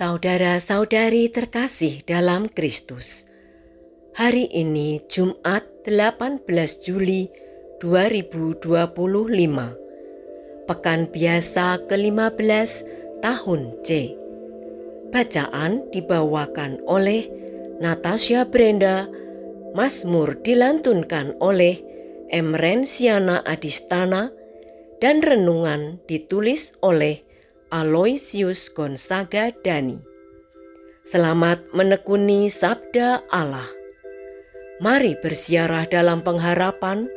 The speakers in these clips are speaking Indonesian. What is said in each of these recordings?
Saudara-saudari terkasih dalam Kristus, hari ini Jumat 18 Juli 2025, Pekan Biasa ke-15 tahun C. Bacaan dibawakan oleh Natasha Brenda, Mazmur dilantunkan oleh Emren Siana Adistana, dan renungan ditulis oleh Aloysius Gonzaga Dani. Selamat menekuni sabda Allah. Mari bersiarah dalam pengharapan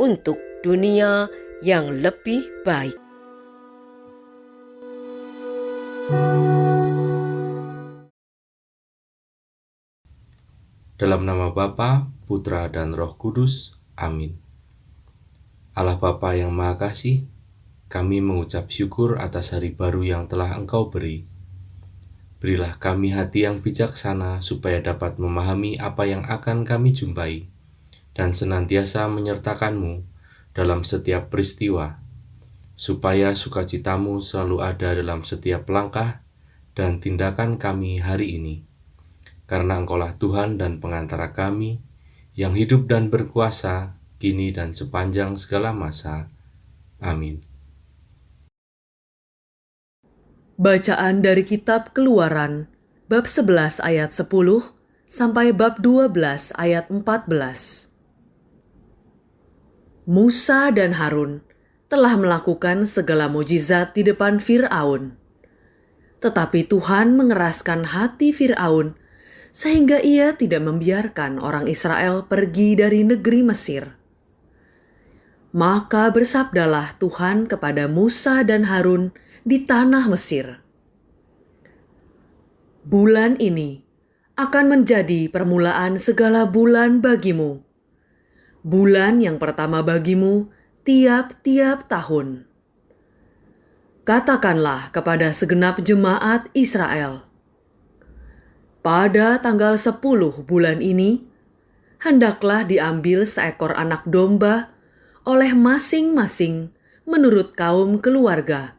untuk dunia yang lebih baik. Dalam nama Bapa, Putra, dan Roh Kudus. Amin. Allah Bapa yang Maha Kasih, kami mengucap syukur atas hari baru yang telah Engkau beri. Berilah kami hati yang bijaksana supaya dapat memahami apa yang akan kami jumpai dan senantiasa menyertakan-Mu dalam setiap peristiwa, supaya sukacita-Mu selalu ada dalam setiap langkah dan tindakan kami hari ini. Karena Engkaulah Tuhan dan pengantara kami, yang hidup dan berkuasa, kini dan sepanjang segala masa. Amin. Bacaan dari Kitab Keluaran, bab 11 ayat 10 sampai bab 12 ayat 14. Musa dan Harun telah melakukan segala mujizat di depan Fir'aun. Tetapi Tuhan mengeraskan hati Fir'aun sehingga ia tidak membiarkan orang Israel pergi dari negeri Mesir. Maka bersabdalah Tuhan kepada Musa dan Harun di tanah Mesir. Bulan ini akan menjadi permulaan segala bulan bagimu. Bulan yang pertama bagimu tiap-tiap tahun. Katakanlah kepada segenap jemaat Israel, pada tanggal 10 bulan ini, hendaklah diambil seekor anak domba oleh masing-masing menurut kaum keluarga,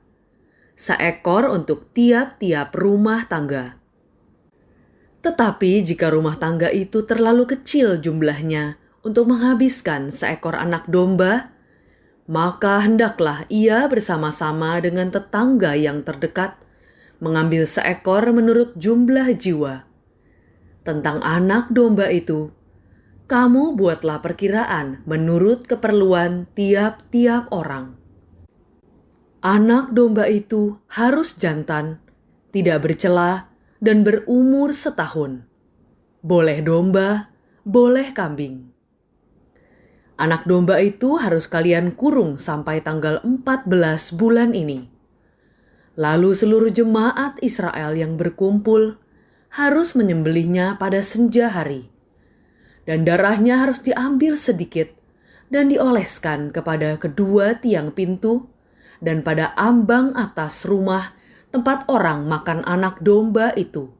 seekor untuk tiap-tiap rumah tangga. Tetapi jika rumah tangga itu terlalu kecil jumlahnya untuk menghabiskan seekor anak domba, maka hendaklah ia bersama-sama dengan tetangga yang terdekat mengambil seekor menurut jumlah jiwa. Tentang anak domba itu, kamu buatlah perkiraan menurut keperluan tiap-tiap orang. Anak domba itu harus jantan, tidak bercela, dan berumur setahun. Boleh domba, boleh kambing. Anak domba itu harus kalian kurung sampai tanggal 14 bulan ini. Lalu seluruh jemaat Israel yang berkumpul harus menyembelihnya pada senja hari. Dan darahnya harus diambil sedikit dan dioleskan kepada kedua tiang pintu dan pada ambang atas rumah tempat orang makan anak domba itu.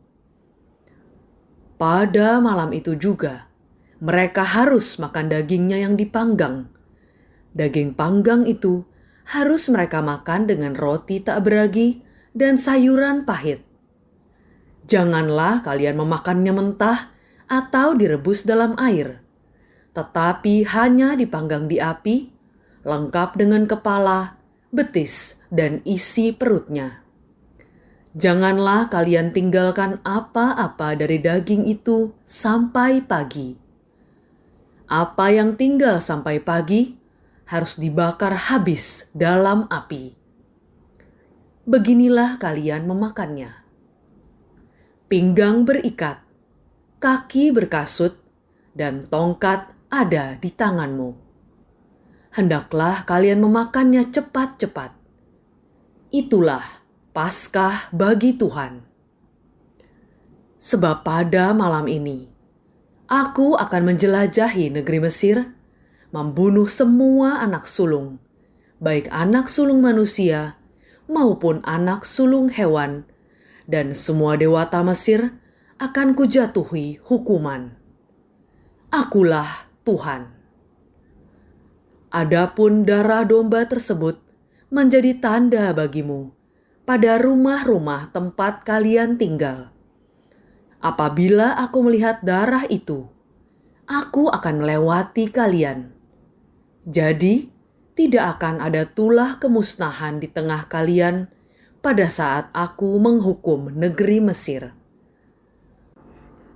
Pada malam itu juga, mereka harus makan dagingnya yang dipanggang. Daging panggang itu harus mereka makan dengan roti tak beragi dan sayuran pahit. Janganlah kalian memakannya mentah atau direbus dalam air, tetapi hanya dipanggang di api, lengkap dengan kepala, betis, dan isi perutnya. Janganlah kalian tinggalkan apa-apa dari daging itu sampai pagi. Apa yang tinggal sampai pagi harus dibakar habis dalam api. Beginilah kalian memakannya. Pinggang berikat, kaki berkasut, dan tongkat ada di tanganmu. Hendaklah kalian memakannya cepat-cepat. Itulah Paskah bagi Tuhan. Sebab pada malam ini, aku akan menjelajahi negeri Mesir, membunuh semua anak sulung, baik anak sulung manusia maupun anak sulung hewan, dan semua dewata Mesir akan kujatuhi hukuman. Akulah Tuhan. Adapun darah domba tersebut menjadi tanda bagimu pada rumah-rumah tempat kalian tinggal. Apabila aku melihat darah itu, aku akan melewati kalian. Jadi, tidak akan ada tulah kemusnahan di tengah kalian pada saat aku menghukum negeri Mesir.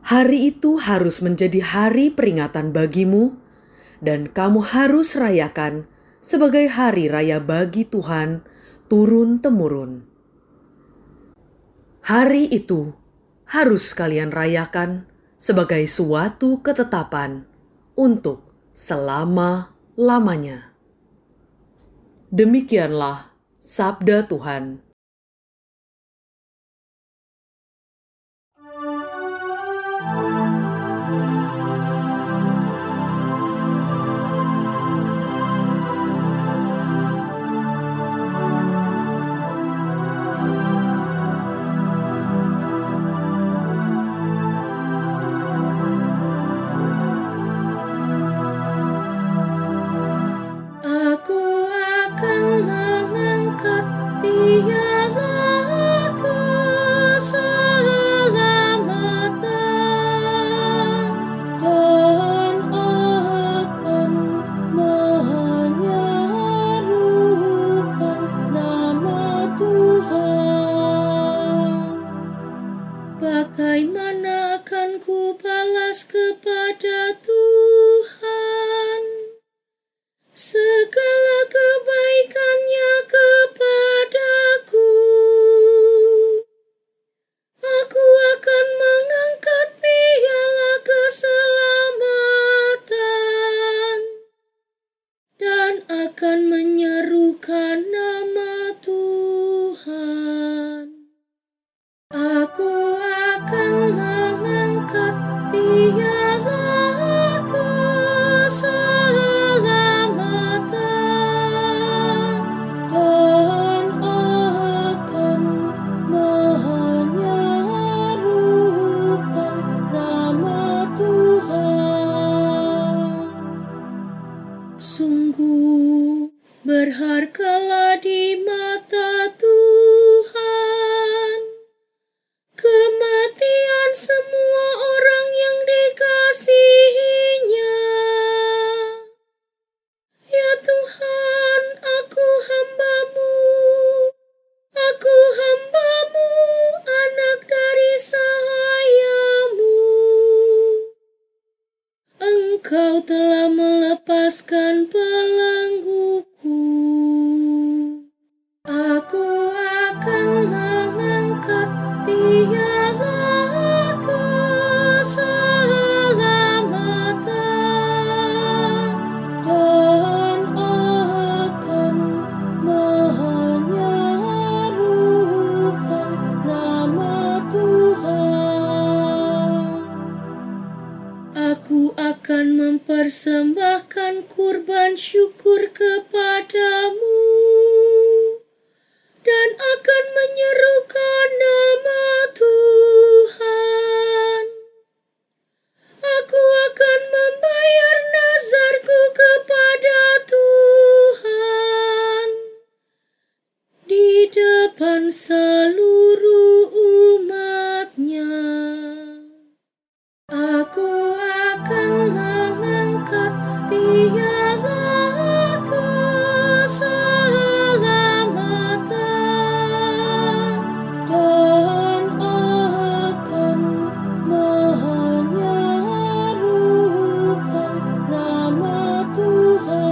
Hari itu harus menjadi hari peringatan bagimu, dan kamu harus rayakan sebagai hari raya bagi Tuhan turun-temurun. Hari itu harus kalian rayakan sebagai suatu ketetapan untuk selama-lamanya. Demikianlah sabda Tuhan. Aku akan mengangkat piala keselamatan dan akan menyerukan nama Tuhan. Bagaimana akan ku balas kepada Tuhan segala kebaikannya kepadaku? Aku akan mengangkat piala keselamatan dan akan menyerukan nama Tuhan. Aku akan mengangkat piala keselamatan dan akan menyerukan nama Tuhan. Sungguh berhargalah di mata Tuhan kematian semua orang yang dikasihinya. Ya Tuhan, aku hambamu, anak dari sahayamu. Engkau telah melepaskan belengguku. Aku akan mengangkat piala keselamatan dan akan menyerukan nama Tuhan. Aku akan mempersembahkan kurban syukur kepadamu dan akan menyerukan nama Tuhan. Aku akan membayar nazarku kepada Tuhan di depan seluruh umat-Nya. Aku akan mengangkat piala keselamatan dan akan menyerukan nama Tuhan.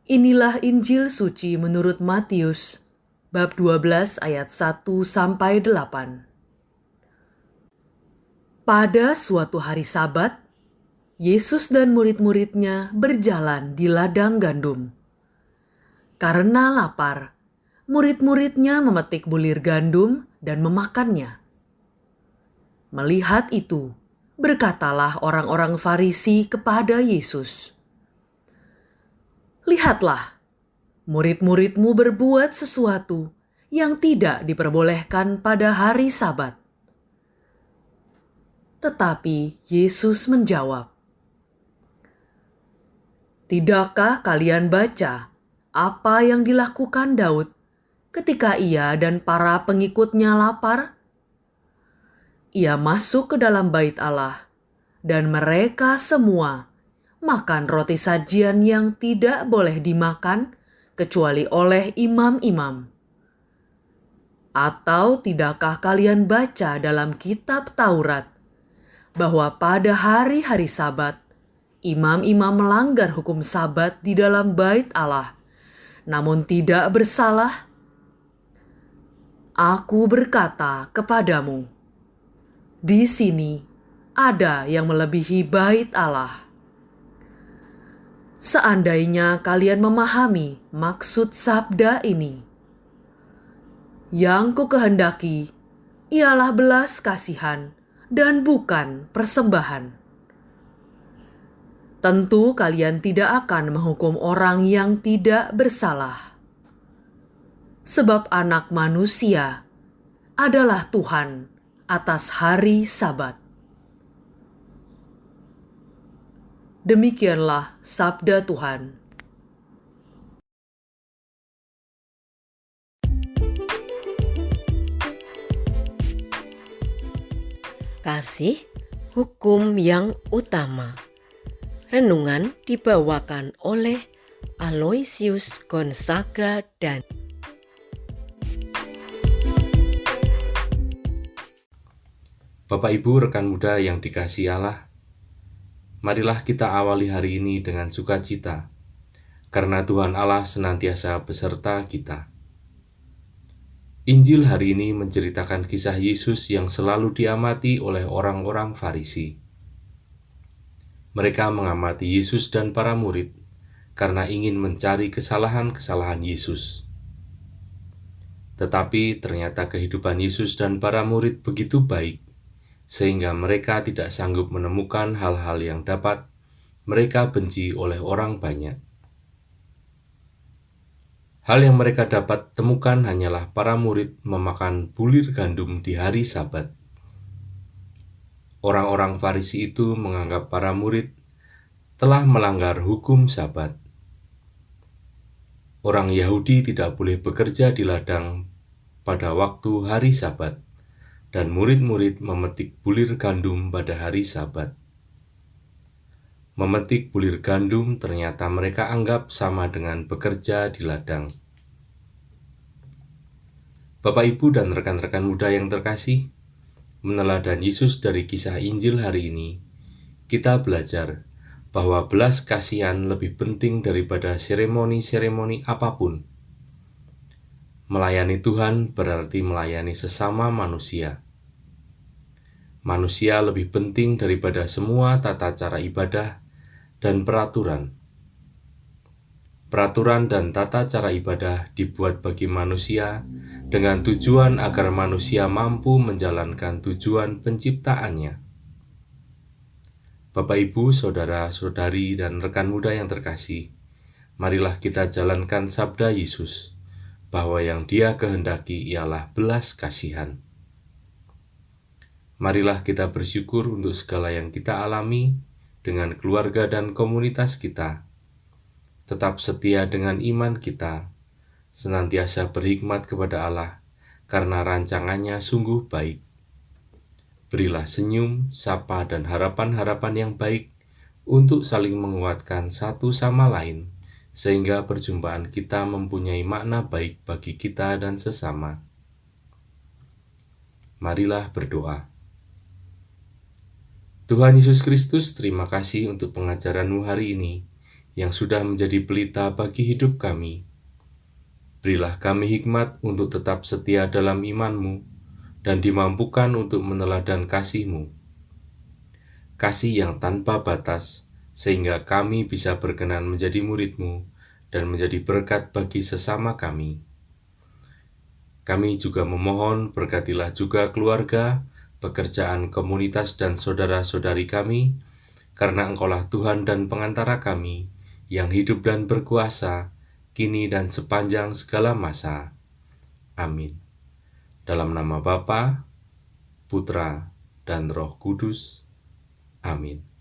Inilah Injil suci menurut Matius, bab 12 ayat 1-8. Pada suatu hari Sabat, Yesus dan murid-muridnya berjalan di ladang gandum. Karena lapar, murid-muridnya memetik bulir gandum dan memakannya. Melihat itu, berkatalah orang-orang Farisi kepada Yesus, "Lihatlah, murid-muridmu berbuat sesuatu yang tidak diperbolehkan pada hari Sabat." Tetapi Yesus menjawab, "Tidakkah kalian baca apa yang dilakukan Daud ketika ia dan para pengikutnya lapar? Ia masuk ke dalam bait Allah, dan mereka semua makan roti sajian yang tidak boleh dimakan kecuali oleh imam-imam. Atau tidakkah kalian baca dalam kitab Taurat bahwa pada hari-hari Sabat, imam-imam melanggar hukum Sabat di dalam bait Allah, namun tidak bersalah? Aku berkata kepadamu, di sini ada yang melebihi bait Allah. Seandainya kalian memahami maksud sabda ini, yang ku kehendaki ialah belas kasihan dan bukan persembahan. Tentu kalian tidak akan menghukum orang yang tidak bersalah. Sebab Anak Manusia adalah Tuhan atas hari Sabat." Demikianlah sabda Tuhan. Kasih, hukum yang utama. Renungan dibawakan oleh Aloysius Gonzaga dan Bapak Ibu rekan muda yang dikasihi Allah, marilah kita awali hari ini dengan sukacita, karena Tuhan Allah senantiasa beserta kita. Injil hari ini menceritakan kisah Yesus yang selalu diamati oleh orang-orang Farisi. Mereka mengamati Yesus dan para murid karena ingin mencari kesalahan-kesalahan Yesus. Tetapi ternyata kehidupan Yesus dan para murid begitu baik, sehingga mereka tidak sanggup menemukan hal-hal yang dapat mereka benci oleh orang banyak. Hal yang mereka dapat temukan hanyalah para murid memakan bulir gandum di hari Sabat. Orang-orang Farisi itu menganggap para murid telah melanggar hukum Sabat. Orang Yahudi tidak boleh bekerja di ladang pada waktu hari Sabat, dan murid-murid memetik bulir gandum pada hari Sabat. Memetik bulir gandum ternyata mereka anggap sama dengan bekerja di ladang. Bapak, Ibu, dan rekan-rekan muda yang terkasih, meneladani Yesus dari kisah Injil hari ini, kita belajar bahwa belas kasihan lebih penting daripada seremoni-seremoni apapun. Melayani Tuhan berarti melayani sesama manusia. Manusia lebih penting daripada semua tata cara ibadah dan peraturan. Peraturan dan tata cara ibadah dibuat bagi manusia dengan tujuan agar manusia mampu menjalankan tujuan penciptaannya. Bapak, Ibu, saudara-saudari, dan rekan muda yang terkasih, marilah kita jalankan sabda Yesus, bahwa yang Dia kehendaki ialah belas kasihan. Marilah kita bersyukur untuk segala yang kita alami dengan keluarga dan komunitas kita. Tetap setia dengan iman kita, senantiasa berhikmat kepada Allah, karena rancangannya sungguh baik. Berilah senyum, sapa, dan harapan-harapan yang baik untuk saling menguatkan satu sama lain, sehingga perjumpaan kita mempunyai makna baik bagi kita dan sesama. Marilah berdoa. Tuhan Yesus Kristus, terima kasih untuk pengajaran-Mu hari ini, yang sudah menjadi pelita bagi hidup kami. Berilah kami hikmat untuk tetap setia dalam iman-Mu dan dimampukan untuk meneladan kasih-Mu. Kasih yang tanpa batas, sehingga kami bisa berkenan menjadi murid-Mu dan menjadi berkat bagi sesama kami. Kami juga memohon berkatilah juga keluarga, pekerjaan komunitas dan saudara-saudari kami, karena Engkaulah Tuhan dan pengantara kami, yang hidup dan berkuasa, kini dan sepanjang segala masa. Amin. Dalam nama Bapa, Putra, dan Roh Kudus. Amin.